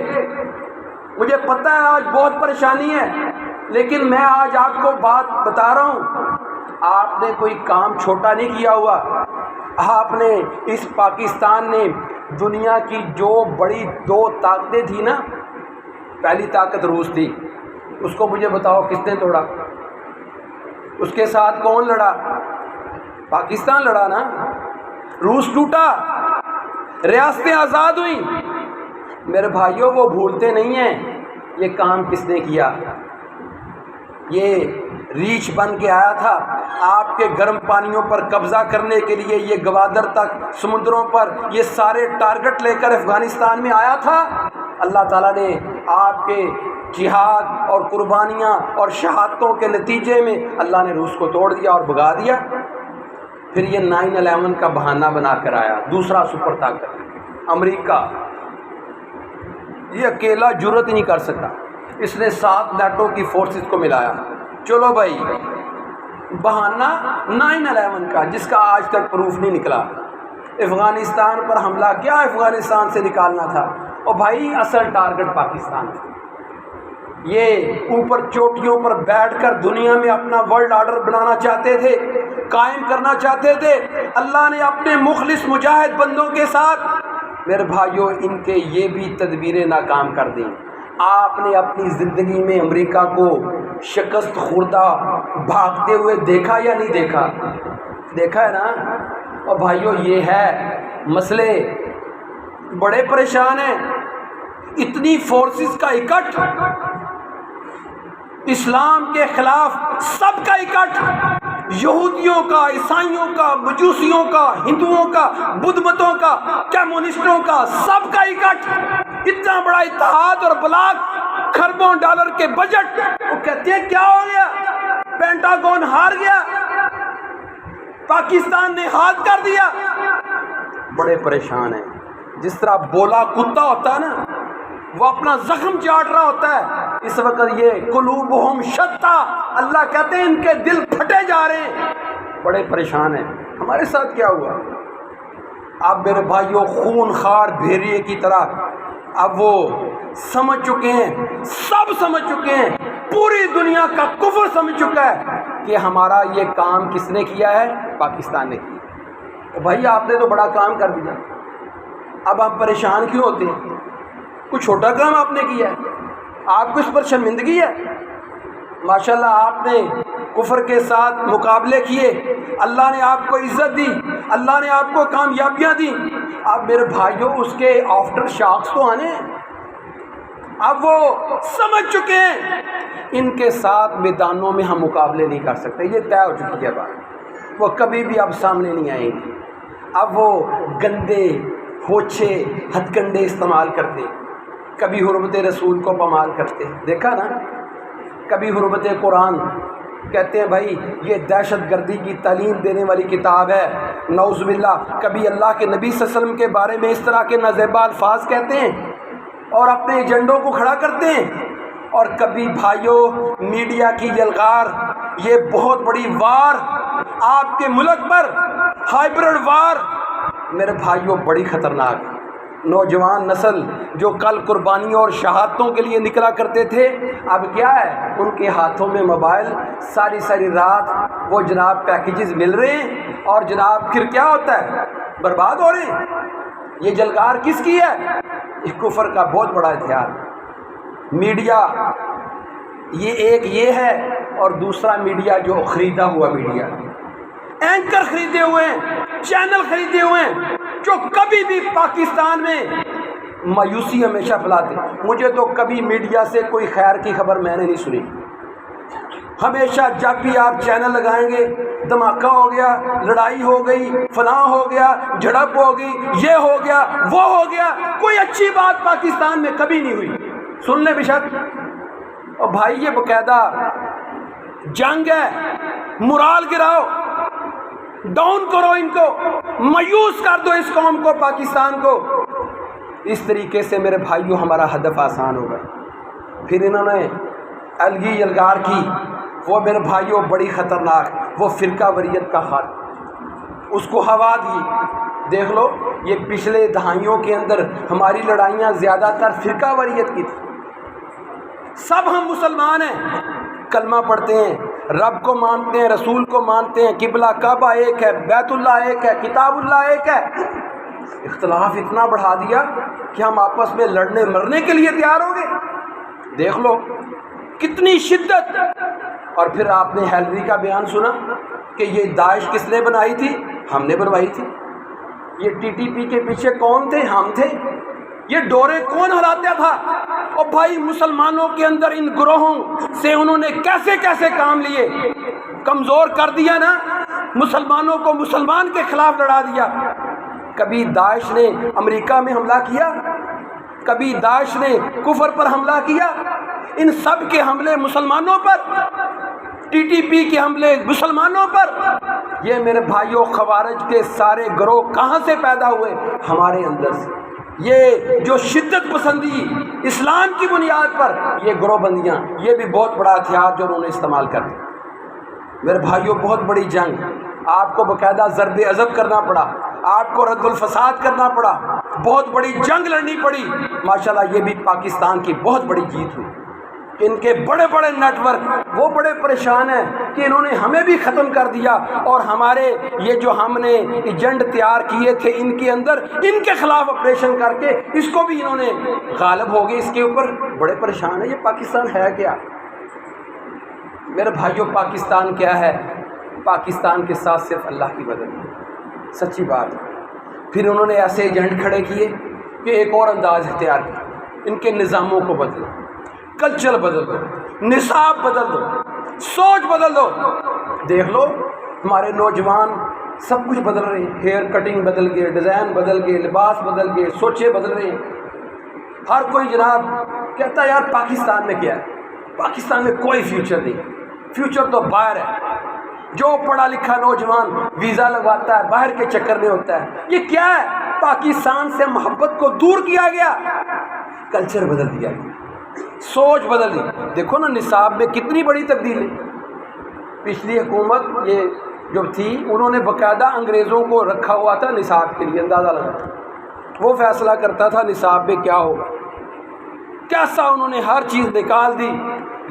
مجھے پتہ ہے آج بہت پریشانی ہے، لیکن میں آج آپ کو بات بتا رہا ہوں، آپ نے کوئی کام چھوٹا نہیں کیا ہوا۔ آپ نے اس پاکستان نے دنیا کی جو بڑی 2 طاقتیں تھیں نا، پہلی طاقت روس تھی، اس کو مجھے بتاؤ کس نے توڑا؟ اس کے ساتھ کون لڑا؟ پاکستان لڑا نا، روس ٹوٹا، ریاستیں آزاد ہوئیں۔ میرے بھائیوں وہ بھولتے نہیں ہیں یہ کام کس نے کیا۔ یہ ریچھ بن کے آیا تھا آپ کے گرم پانیوں پر قبضہ کرنے کے لیے، یہ گوادر تک سمندروں پر یہ سارے ٹارگٹ لے کر افغانستان میں آیا تھا۔ اللہ تعالیٰ نے آپ کے جہاد اور قربانیاں اور شہادتوں کے نتیجے میں اللہ نے روس کو توڑ دیا اور بھگا دیا۔ پھر یہ 9/11 کا بہانہ بنا کر آیا دوسرا سپر طاقت امریکہ، یہ اکیلا جرت ہی نہیں کر سکتا، اس نے 7 نیٹو کی فورسز کو ملایا۔ چلو بھائی بہانہ 9/11 کا، جس کا آج تک پروف نہیں نکلا۔ افغانستان پر حملہ کیا افغانستان سے نکالنا تھا، اور بھائی اصل ٹارگٹ پاکستان تھا۔ یہ اوپر چوٹیوں پر بیٹھ کر دنیا میں اپنا ورلڈ آرڈر بنانا چاہتے تھے، قائم کرنا چاہتے تھے۔ اللہ نے اپنے مخلص مجاہد بندوں کے ساتھ، میرے بھائیوں ان کے یہ بھی تدبیریں ناکام کر دیں۔ آپ نے اپنی زندگی میں امریکہ کو شکست خوردہ بھاگتے ہوئے دیکھا یا نہیں دیکھا؟ دیکھا ہے نا۔ اور بھائیوں یہ ہے مسئلے، بڑے پریشان ہیں، اتنی فورسز کا اکٹھ، اسلام کے خلاف سب کا اکٹھ، یہودیوں کا، عیسائیوں کا، مجوسیوں کا، ہندوؤں کا، بدھ متوں کا، کمیونسٹوں کا، سب کا اکٹھ، اتنا بڑا اتحاد اور بلاک، کھربوں ڈالر کے بجٹ۔ وہ کہتے ہیں کیا ہو گیا؟ پینٹاگون ہار گیا، پاکستان نے ہاتھ کر دیا۔ بڑے پریشان ہیں، جس طرح بولا کتا ہوتا ہے نا، وہ اپنا زخم چاٹ رہا ہوتا ہے. اس وقت یہ قلوبہم شتیٰ، اللہ کہتے ہیں ان کے دل پھٹے جا رہے ہیں، بڑے پریشان ہیں. ہمارے ساتھ کیا ہوا؟ اب میرے بھائیوں خون خار بھیڑیے کی طرح اب وہ سمجھ چکے ہیں، سب سمجھ چکے ہیں، پوری دنیا کا کفر سمجھ چکا ہے کہ ہمارا یہ کام کس نے کیا ہے؟ پاکستان نے کیا. بھائی آپ نے تو بڑا کام کر دیا، اب آپ پریشان کیوں ہوتے ہیں؟ کوئی چھوٹا کام آپ نے کیا ہے؟ آپ کو اس پر شرمندگی ہے؟ ماشاءاللہ آپ نے کفر کے ساتھ مقابلے کیے، اللہ نے آپ کو عزت دی، اللہ نے آپ کو کامیابیاں دی. اب میرے بھائیوں اس کے آفٹر شاکس تو آنے ہیں. اب وہ سمجھ چکے ہیں ان کے ساتھ میدانوں میں ہم مقابلے نہیں کر سکتے، یہ طے ہو چکی ہے بات، وہ کبھی بھی اب سامنے نہیں آئیں گے. اب وہ گندے ہوچے ہتھ کنڈے استعمال کرتے، کبھی حرمت رسول کو پامال کرتے، دیکھا نا، کبھی حرمت قرآن، کہتے ہیں بھائی یہ دہشت گردی کی تعلیم دینے والی کتاب ہے، نعوذ باللہ. کبھی اللہ کے نبی صلی اللہ علیہ وسلم کے بارے میں اس طرح کے نازیبا الفاظ کہتے ہیں اور اپنے ایجنڈوں کو کھڑا کرتے ہیں. اور کبھی بھائیوں میڈیا کی یلغار، یہ بہت بڑی وار آپ کے ملک پر، ہائیبرڈ وار میرے بھائیوں بڑی خطرناک. نوجوان نسل جو کل قربانیوں اور شہادتوں کے لیے نکلا کرتے تھے، اب کیا ہے؟ ان کے ہاتھوں میں موبائل، ساری ساری رات وہ جناب پیکیجز مل رہے ہیں اور جناب پھر کیا ہوتا ہے؟ برباد ہو رہے ہیں. یہ جلگار کس کی ہے؟ اس کفر کا بہت بڑا ہتھیار. میڈیا یہ ہے اور دوسرا میڈیا جو خریدا ہوا میڈیا، اینکر خریدے ہوئے ہیں، چینل خریدے ہوئے ہیں جو کبھی بھی پاکستان میں مایوسی ہمیشہ پھیلاتے. مجھے تو کبھی میڈیا سے کوئی خیر کی خبر میں نے نہیں سنی. ہمیشہ جب بھی آپ چینل لگائیں گے، دھماکہ ہو گیا، لڑائی ہو گئی، فلاں ہو گیا، جھڑپ ہو گئی، یہ ہو گیا، وہ ہو گیا. کوئی اچھی بات پاکستان میں کبھی نہیں ہوئی. سن لیں بشک. اور بھائی یہ باقاعدہ جنگ ہے، مرال گراؤ، ڈاؤن کرو، ان کو مایوس کر دو، اس قوم کو، پاکستان کو. اس طریقے سے میرے بھائیوں ہمارا ہدف آسان ہوگا. پھر انہوں نے الگی یلغار کی، وہ میرے بھائیوں بڑی خطرناک، وہ فرقہ وریت کا خط، اس کو ہوا دی. دیکھ لو یہ پچھلے دہائیوں کے اندر ہماری لڑائیاں زیادہ تر فرقہ وریت کی تھی. سب ہم مسلمان ہیں، کلمہ پڑھتے ہیں، رب کو مانتے ہیں، رسول کو مانتے ہیں، قبلہ کعبہ ایک ہے، بیت اللہ ایک ہے، کتاب اللہ ایک ہے. اختلاف اتنا بڑھا دیا کہ ہم آپس میں لڑنے مرنے کے لیے تیار ہو گئے. دیکھ لو کتنی شدت. اور پھر آپ نے ہیلری کا بیان سنا کہ یہ داعش کس نے بنائی تھی؟ ہم نے بنوائی تھی. یہ ٹی ٹی پی کے پیچھے کون تھے؟ ہم تھے. یہ ڈورے کون ہلاتا تھا؟ اور بھائی مسلمانوں کے اندر ان گروہوں سے انہوں نے کیسے کیسے کام لیے، کمزور کر دیا نا، مسلمانوں کو مسلمان کے خلاف لڑا دیا. کبھی داعش نے امریکہ میں حملہ کیا، کبھی داعش نے کفر پر حملہ کیا. ان سب کے حملے مسلمانوں پر، ٹی ٹی پی کے حملے مسلمانوں پر. یہ میرے بھائیوں خوارج کے سارے گروہ کہاں سے پیدا ہوئے؟ ہمارے اندر سے. یہ جو شدت پسندی اسلام کی بنیاد پر یہ گروہ بندیاں، یہ بھی بہت بڑا ہتھیار جو انہوں نے استعمال کر دیا. میرے بھائیوں بہت بڑی جنگ، آپ کو باقاعدہ ضرب عضب کرنا پڑا، آپ کو رد الفساد کرنا پڑا، بہت بڑی جنگ لڑنی پڑی. ماشاءاللہ یہ بھی پاکستان کی بہت بڑی جیت ہوئی. ان کے بڑے بڑے نیٹ ورک وہ بڑے پریشان ہیں کہ انہوں نے ہمیں بھی ختم کر دیا، اور ہمارے یہ جو ہم نے ایجنٹ تیار کیے تھے ان کے اندر، ان کے خلاف آپریشن کر کے اس کو بھی انہوں نے غالب ہو گئے. اس کے اوپر بڑے پریشان ہیں. یہ پاکستان ہے کیا؟ میرے بھائیوں پاکستان کیا ہے؟ پاکستان کے ساتھ صرف اللہ کی مدد ہے، سچی بات ہے. پھر انہوں نے ایسے ایجنٹ کھڑے کیے کہ ایک اور انداز اختیار کیا. ان کے نظاموں کو بدلو، کلچر بدل دو، نصاب بدل دو، سوچ بدل دو. دیکھ لو ہمارے نوجوان سب کچھ بدل رہے ہیں، ہیئر کٹنگ بدل گئے، ڈیزائن بدل گئے، لباس بدل گئے، سوچیں بدل رہے ہیں. ہر کوئی جناب کہتا ہے یار پاکستان میں کیا ہے؟ پاکستان میں کوئی فیوچر نہیں. فیوچر تو باہر ہے. جو پڑھا لکھا نوجوان ویزا لگواتا ہے باہر کے چکر میں ہوتا ہے. یہ کیا ہے؟ پاکستان سے محبت کو دور کیا گیا. کلچر بدل دیا گیا، سوچ بدل دی. دیکھو نا نصاب میں کتنی بڑی تبدیلی. پچھلی حکومت یہ جو تھی انہوں نے باقاعدہ انگریزوں کو رکھا ہوا تھا نصاب کے لیے، اندازہ لگا وہ فیصلہ کرتا تھا نصاب میں کیا ہوگا. کیسا انہوں نے ہر چیز نکال دی.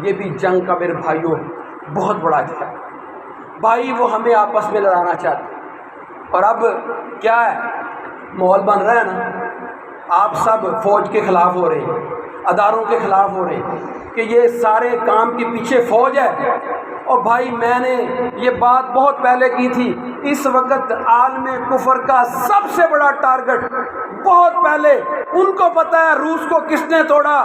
یہ بھی جنگ کا میرے بھائیوں بہت بڑا تھا. بھائی وہ ہمیں آپس میں لڑانا چاہتے، اور اب کیا ہے ماحول بن رہا ہے نا، آپ سب فوج کے خلاف ہو رہے ہیں، اداروں کے خلاف ہو رہے ہیں کہ یہ سارے کام کے پیچھے فوج ہے. اور بھائی میں نے یہ بات بہت پہلے کی تھی، اس وقت عالم کفر کا سب سے بڑا ٹارگٹ بہت پہلے ان کو پتہ ہے روس کو کس نے توڑا،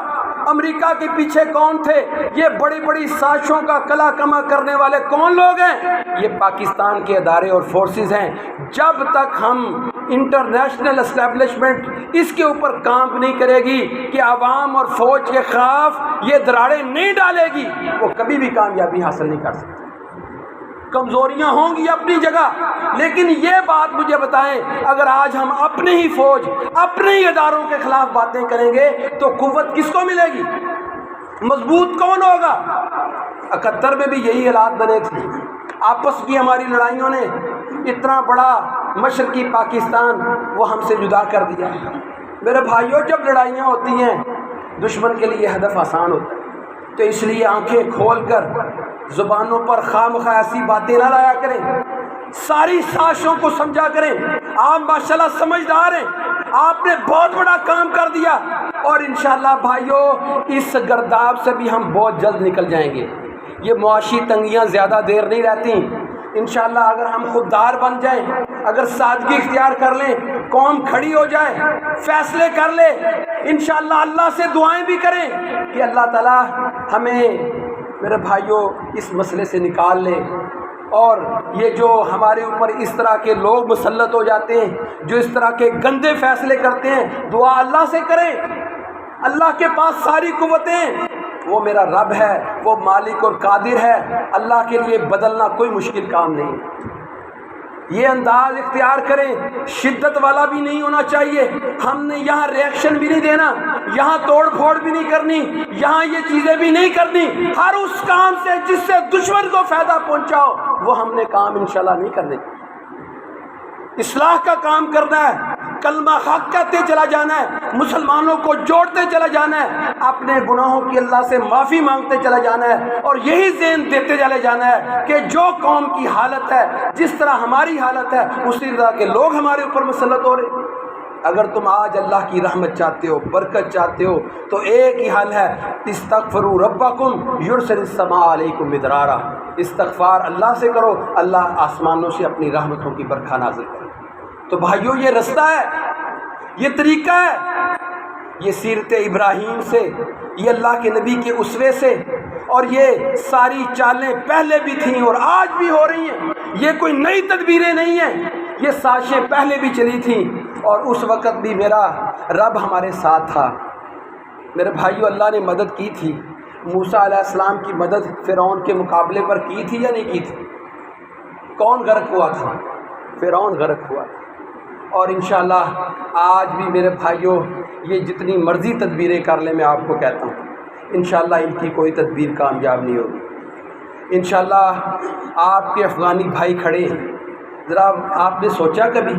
امریکہ کے پیچھے کون تھے، یہ بڑی بڑی سازشوں کا کلا کما کرنے والے کون لوگ ہیں، یہ پاکستان کے ادارے اور فورسز ہیں. جب تک ہم انٹرنیشنل اسٹیبلشمنٹ اس کے اوپر کام نہیں کرے گی کہ عوام اور فوج کے خلاف یہ دراڑیں نہیں ڈالے گی، وہ کبھی بھی کامیابی حاصل نہیں کر سکتے. کمزوریاں ہوں گی اپنی جگہ، لیکن یہ بات مجھے بتائیں اگر آج ہم اپنے ہی فوج اپنے ہی اداروں کے خلاف باتیں کریں گے تو قوت کس کو ملے گی، مضبوط کون ہوگا. 71 میں بھی یہی حالات بنے تھے. آپس کی ہماری لڑائیوں نے اتنا بڑا مشرقی پاکستان وہ ہم سے جدا کر دیا. میرے بھائیوں جب لڑائیاں ہوتی ہیں دشمن کے لیے ہدف آسان ہوتا ہے، تو اس لیے آنکھیں کھول کر زبانوں پر خواہ ایسی باتیں نہ لایا کریں، ساری سازشوں کو سمجھا کریں. آپ ماشاءاللہ سمجھدار ہیں، آپ نے بہت بڑا کام کر دیا، اور انشاءاللہ بھائیوں اس گرداب سے بھی ہم بہت جلد نکل جائیں گے. یہ معاشی تنگیاں زیادہ دیر نہیں رہتی. انشاءاللہ اگر ہم خوددار بن جائیں، اگر سادگی اختیار کر لیں، قوم کھڑی ہو جائے، فیصلے کر لے، انشاءاللہ اللہ سے دعائیں بھی کریں کہ اللہ تعالیٰ ہمیں میرے بھائیوں اس مسئلے سے نکال لے. اور یہ جو ہمارے اوپر اس طرح کے لوگ مسلط ہو جاتے ہیں جو اس طرح کے گندے فیصلے کرتے ہیں، دعا اللہ سے کریں. اللہ کے پاس ساری قوتیں، وہ میرا رب ہے، وہ مالک اور قادر ہے. اللہ کے لیے بدلنا کوئی مشکل کام نہیں. یہ انداز اختیار کریں، شدت والا بھی نہیں ہونا چاہیے. ہم نے یہاں ریئیکشن بھی نہیں دینا، یہاں توڑ پھوڑ بھی نہیں کرنی، یہاں یہ چیزیں بھی نہیں کرنی. ہر اس کام سے جس سے دشمن کو فائدہ پہنچاؤ وہ ہم نے کام انشاءاللہ نہیں کرنے. اصلاح کا کام کرنا ہے، کلمہ حق کہتے چلا جانا ہے، مسلمانوں کو جوڑتے چلا جانا ہے، اپنے گناہوں کی اللہ سے معافی مانگتے چلا جانا ہے، اور یہی ذہن دیتے چلے جانا ہے کہ جو قوم کی حالت ہے، جس طرح ہماری حالت ہے، اسی طرح کے لوگ ہمارے اوپر مسلط ہو رہے. اگر تم آج اللہ کی رحمت چاہتے ہو، برکت چاہتے ہو، تو ایک ہی حل ہے، استغفروا ربکم یرسل السماء علیکم مدرارا. استغفار اللہ سے کرو، اللہ آسمانوں سے اپنی رحمتوں کی برکھا نازل کرے. تو بھائیوں یہ رستہ ہے، یہ طریقہ ہے، یہ سیرت ابراہیم سے، یہ اللہ کے نبی کے اسوے سے، اور یہ ساری چالیں پہلے بھی تھیں اور آج بھی ہو رہی ہیں. یہ کوئی نئی تدبیریں نہیں ہیں، یہ سازشیں پہلے بھی چلی تھیں، اور اس وقت بھی میرا رب ہمارے ساتھ تھا. میرے بھائیوں اللہ نے مدد کی تھی. موسیٰ علیہ السلام کی مدد فرعون کے مقابلے پر کی تھی یا نہیں کی تھی؟ کون غرق ہوا تھا؟ فرعون غرق ہوا تھا. اور انشاءاللہ آج بھی میرے بھائیوں یہ جتنی مرضی تدبیریں کر لیں، میں آپ کو کہتا ہوں انشاءاللہ ان کی کوئی تدبیر کامیاب نہیں ہوگی. انشاءاللہ آپ کے افغانی بھائی کھڑے ہیں، ذرا آپ نے سوچا کبھی؟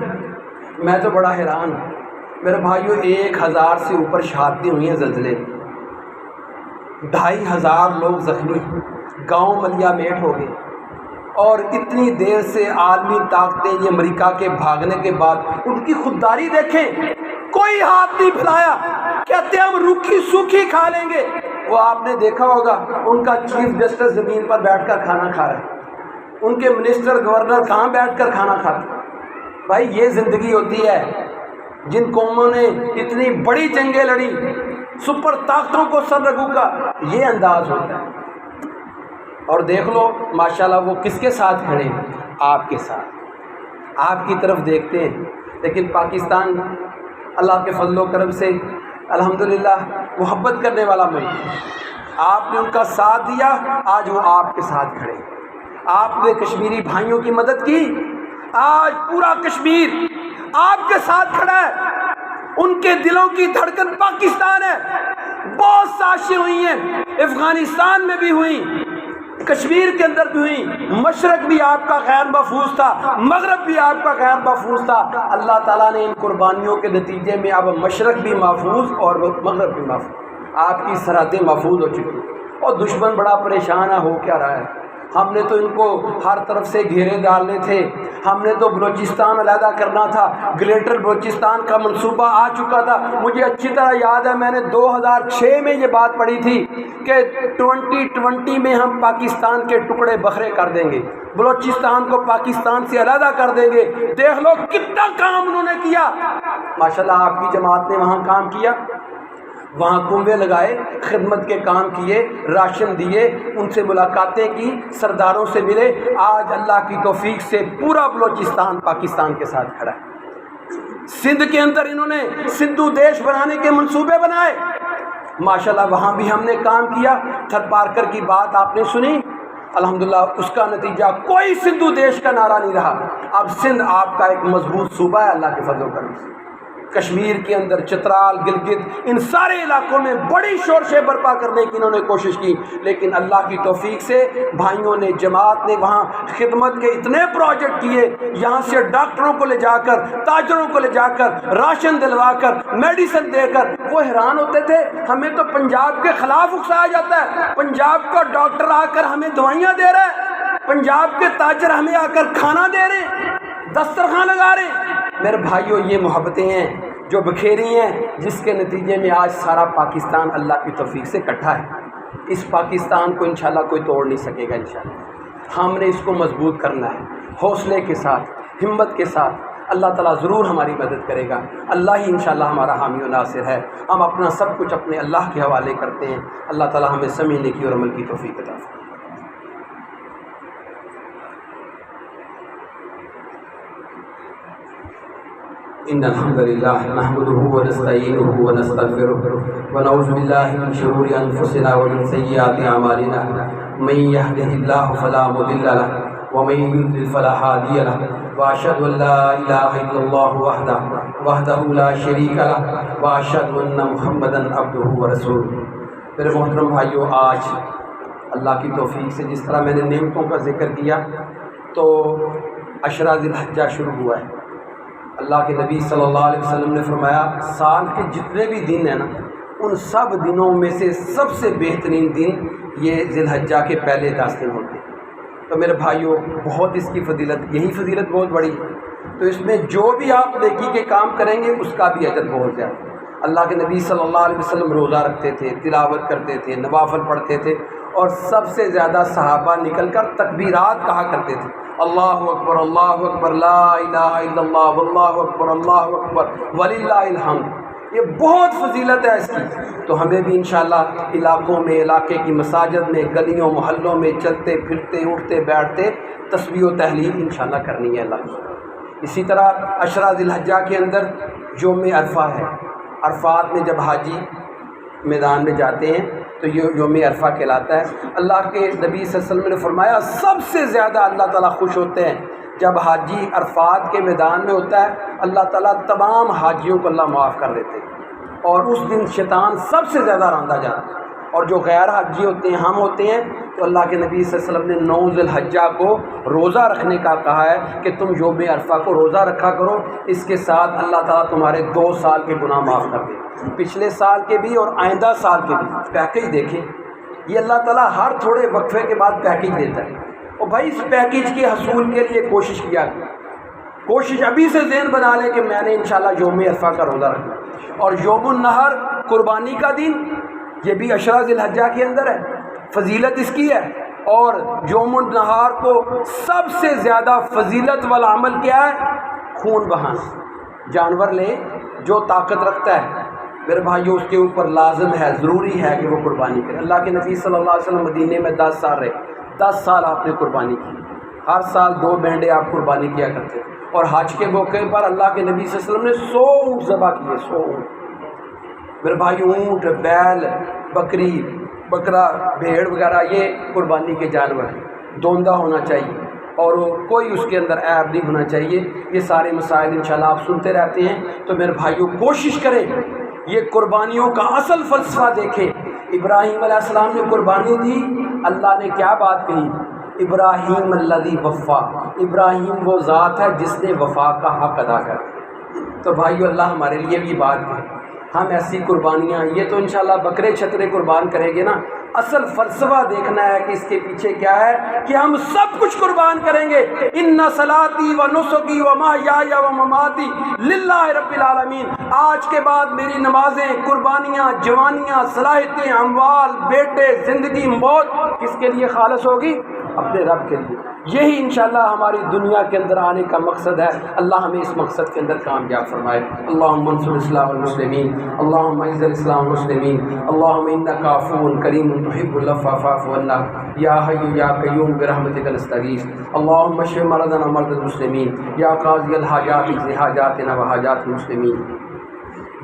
میں تو بڑا حیران ہوں میرے بھائیوں. 1000 سے اوپر شہادتیں ہوئی ہیں زلزلے میں، 2500 لوگ زخمی، گاؤں ملیا میٹ ہو گئے، اور اتنی دیر سے عالمی طاقتیں یہ امریکہ کے بھاگنے کے بعد ان کی خودداری دیکھیں، کوئی ہاتھ نہیں پھیلایا، کہتے ہم روکھی سوکھی کھا لیں گے. وہ آپ نے دیکھا ہوگا ان کا چیف جسٹس زمین پر بیٹھ کر کھانا کھا رہا ہے، ان کے منسٹر گورنر کہاں بیٹھ کر کھانا کھاتے. بھائی یہ زندگی ہوتی ہے. جن قوموں نے اتنی بڑی جنگیں لڑی، سپر طاقتوں کو سر رگو کا، یہ انداز ہوتا ہے. اور دیکھ لو ماشاءاللہ وہ کس کے ساتھ کھڑے ہیں؟ آپ کے ساتھ. آپ کی طرف دیکھتے ہیں. لیکن پاکستان اللہ کے فضل و کرم سے الحمدللہ محبت کرنے والا ملک ہے. آپ نے ان کا ساتھ دیا، آج وہ آپ کے ساتھ کھڑے. آپ نے کشمیری بھائیوں کی مدد کی، آج پورا کشمیر آپ کے ساتھ کھڑا ہے. ان کے دلوں کی دھڑکن پاکستان ہے. بہت سازشیں ہوئی ہیں، افغانستان میں بھی ہوئی، کشمیر کے اندر بھی ہوئی، مشرق بھی آپ کا غیر محفوظ تھا، مغرب بھی آپ کا غیر محفوظ تھا. اللہ تعالیٰ نے ان قربانیوں کے نتیجے میں اب مشرق بھی محفوظ اور مغرب بھی محفوظ، آپ کی سرحدیں محفوظ ہو چکی. اور دشمن بڑا پریشان ہے، ہو کیا رہا ہے؟ ہم نے تو ان کو ہر طرف سے گھیرے ڈالنے تھے، ہم نے تو بلوچستان علیحدہ کرنا تھا، گریٹر بلوچستان کا منصوبہ آ چکا تھا. مجھے اچھی طرح یاد ہے، میں نے 2006 میں یہ بات پڑھی تھی کہ 2020 میں ہم پاکستان کے ٹکڑے بکھرے کر دیں گے، بلوچستان کو پاکستان سے علیحدہ کر دیں گے. دیکھ لو کتنا کام انہوں نے کیا. ماشاءاللہ آپ کی جماعت نے وہاں کام کیا، وہاں کنویں لگائے، خدمت کے کام کیے، راشن دیے، ان سے ملاقاتیں کی، سرداروں سے ملے. آج اللہ کی توفیق سے پورا بلوچستان پاکستان کے ساتھ کھڑا ہے. سندھ کے اندر انہوں نے سندھو دیش بنانے کے منصوبے بنائے، ماشاءاللہ وہاں بھی ہم نے کام کیا. تھر پارکر کی بات آپ نے سنی، الحمدللہ اس کا نتیجہ کوئی سندھو دیش کا نعرہ نہیں رہا. اب سندھ آپ کا ایک مضبوط صوبہ ہے اللہ کے فضل و کرم سے. کشمیر کے اندر چترال، گلگت، ان سارے علاقوں میں بڑی شورشیں برپا کرنے کی انہوں نے کوشش کی، لیکن اللہ کی توفیق سے بھائیوں نے، جماعت نے وہاں خدمت کے اتنے پروجیکٹ کیے، یہاں سے ڈاکٹروں کو لے جا کر، تاجروں کو لے جا کر، راشن دلوا کر، میڈیسن دے کر. وہ حیران ہوتے تھے، ہمیں تو پنجاب کے خلاف اکسایا جاتا ہے، پنجاب کا ڈاکٹر آ کر ہمیں دوائیاں دے رہا ہے، پنجاب کے تاجر ہمیں آ کر کھانا دے رہے ہیں، دسترخوان لگا رہے ہیں. میرے بھائیوں یہ محبتیں ہیں جو بکھیری ہیں، جس کے نتیجے میں آج سارا پاکستان اللہ کی توفیق سے اکٹھا ہے. اس پاکستان کو انشاءاللہ کوئی توڑ نہیں سکے گا. انشاءاللہ ہم نے اس کو مضبوط کرنا ہے، حوصلے کے ساتھ، ہمت کے ساتھ. اللہ تعالیٰ ضرور ہماری مدد کرے گا. اللہ ہی انشاءاللہ ہمارا حامی و ناصر ہے. ہم اپنا سب کچھ اپنے اللہ کے حوالے کرتے ہیں. اللہ تعالیٰ ہمیں سمجھنے کی اور عمل کی توفیق عطا فرمائے. ان الحمد للہ نحمده ونستعینه ونستغفره ونعوذ باللہ من شرور انفسنا ومن سیئات اعمالنا من يهده الله فلا مضل له ومن يضلل فلا هادي له واشهد ان لا اله الا الله وحده لا شريك له واشهد ان محمدا عبده ورسوله. میرے محترم بھائیو، آج اللہ کی توفیق سے جس طرح میں نے نعمتوں کا ذکر کیا تو عشرہ ذی الحجہ شروع ہوا ہے. اللہ کے نبی صلی اللہ علیہ وسلم نے فرمایا سال کے جتنے بھی دن ہیں نا، ان سب دنوں میں سے سب سے بہترین دن یہ ذی الحجہ کے پہلے 10 دن ہوتے ہیں. تو میرے بھائیوں بہت اس کی فضیلت، یہی فضیلت بہت بڑی ہے. تو اس میں جو بھی آپ نیکی کے کام کریں گے اس کا بھی اجر بہت زیادہ. اللہ کے نبی صلی اللہ علیہ وسلم روزہ رکھتے تھے، تلاوت کرتے تھے، نوافل پڑھتے تھے، اور سب سے زیادہ صحابہ نکل کر تکبیرات کہا کرتے تھے، اللہ اکبر لا الہ الا اللہ واللہ اکبر اللہ اکبر وللہ الحمد. یہ بہت فضیلت ہے اس کی. تو ہمیں بھی انشاءاللہ علاقوں میں، علاقے کی مساجد میں، گلیوں محلوں میں چلتے پھرتے اٹھتے بیٹھتے تسبیح و تحلیل انشاءاللہ کرنی ہے اللہ کی. اسی طرح عشرہ ذی الحجہ کے اندر یوم عرفہ ہے. عرفات میں جب حاجی میدان میں جاتے ہیں تو یہ یوم عرفہ کہلاتا ہے. اللہ کے نبی صلی اللہ علیہ وسلم نے فرمایا سب سے زیادہ اللہ تعالیٰ خوش ہوتے ہیں جب حاجی عرفات کے میدان میں ہوتا ہے. اللہ تعالیٰ تمام حاجیوں کو اللہ معاف کر دیتے ہیں، اور اس دن شیطان سب سے زیادہ راندہ جاتا ہے. اور جو غیر حاجی ہوتے ہیں، ہم ہوتے ہیں، تو اللہ کے نبی صلی اللہ علیہ وسلم نے 9 ذی الحجہ کو روزہ رکھنے کا کہا ہے کہ تم یوم عرفہ کو روزہ رکھا کرو. اس کے ساتھ اللہ تعالیٰ تمہارے 2 سال کے گناہ معاف کر دے، پچھلے سال کے بھی اور آئندہ سال کے بھی. پیکیج دیکھیں، یہ اللہ تعالیٰ ہر تھوڑے وقفے کے بعد پیکیج دیتا ہے. اور بھائی اس پیکیج کے حصول کے لیے کوشش کیا، کوشش ابھی سے ذہن بنا لیں کہ میں نے انشاءاللہ یوم عرفہ کا روزہ رکھنا. اور یوم النحر قربانی کا دن، یہ بھی عشرہ ذی الحجہ کے اندر ہے، فضیلت اس کی ہے. اور یوم النحر کو سب سے زیادہ فضیلت والا عمل کیا ہے؟ خون بہانا. جانور لے جو طاقت رکھتا ہے میرے بھائیوں، اس کے اوپر لازم ہے، ضروری ہے کہ وہ قربانی کرے. اللہ کے نبی صلی اللہ علیہ وسلم مدینے میں 10 سال رہے، 10 سال آپ نے قربانی کی. ہر سال 2 مینڈے آپ قربانی کیا کرتے. اور حج کے موقع پر اللہ کے نبی صلی اللہ علیہ وسلم نے 100 اونٹ ذبح کیے. 100 اونٹ میرے بھائی، اونٹ، بیل، بکری، بکرا، بھیڑ وغیرہ یہ قربانی کے جانور ہیں. دوندہ ہونا چاہیے. اور کوئی اس کے اندر عیب نہیں ہونا چاہیے۔ یہ سارے مسائل انشاءاللہ آپ سنتے رہتے ہیں، تو میرے بھائیوں کوشش کریں یہ قربانیوں کا اصل فلسفہ دیکھیں۔ ابراہیم علیہ السلام نے قربانی دی، اللہ نے کیا بات کہی؟ ابراہیم الذی وفا، ابراہیم وہ ذات ہے جس نے وفا کا حق ادا کر دیا۔ تو بھائیو اللہ ہمارے لیے بھی بات کہے، ہم ایسی قربانیاں، یہ تو انشاءاللہ بکرے چھترے قربان کریں گے نا، اصل فلسفہ دیکھنا ہے کہ اس کے پیچھے کیا ہے، کہ ہم سب کچھ قربان کریں گے۔ ان صلاتی و نسکی و محیای و مماتی للہ رب العالمین، آج کے بعد میری نمازیں، قربانیاں، جوانیاں، صلاحیتیں، اموال، بیٹے، زندگی، موت کس کے لیے خالص ہوگی؟ اپنے رب کے لیے۔ یہی انشاءاللہ ہماری دنیا کے اندر آنے کا مقصد ہے۔ اللہ ہمیں اس مقصد کے اندر کامیاب فرمائے۔ اللہم انصر اسلام والمسلمین، اللہم اعز الاسلام والمسلمین، اللہم انک عفو کریم تحب العفو فاعف عنا، یا حی یا قیوم برحمتک نستغیث، اللہم اشف مرضنا ومرضى المسلمین، یا قاضی الحاجات اقض حاجاتنا وحاجات المسلمین،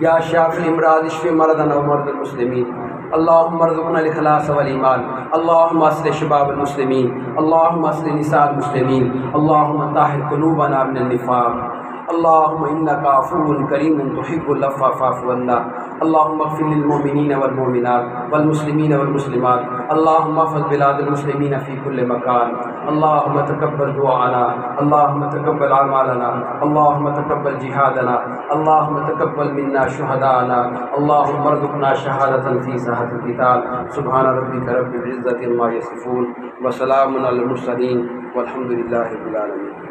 یا شافی الامراض اشف مرضنا ومرضى المسلمین، اللہم ارزقنا الاخلاص والایمان، اللہم اصلح شباب المسلمین، اللہم اصلح نساء المسلمین، اللہم طہر قلوبنا من النفاق، اللہم انک عفو کریم تحب العفو فاعف عنا، اللہم اغفر للمؤمنین والمؤمنات والمسلمین والمسلمات، اللہم احفظ بلاد المسلمین فی کل مکان، اللہم تقبل دعانا، اللہم تقبل اعمالنا، اللہم تقبل جہادنا، اللہم تقبل منا شہداءنا، اللہم ارزقنا شہادۃ فی ساحۃ القتال، سبحان ربک رب العزۃ عما یصفون وسلام علی المرسلین والحمد للہ رب العالمین۔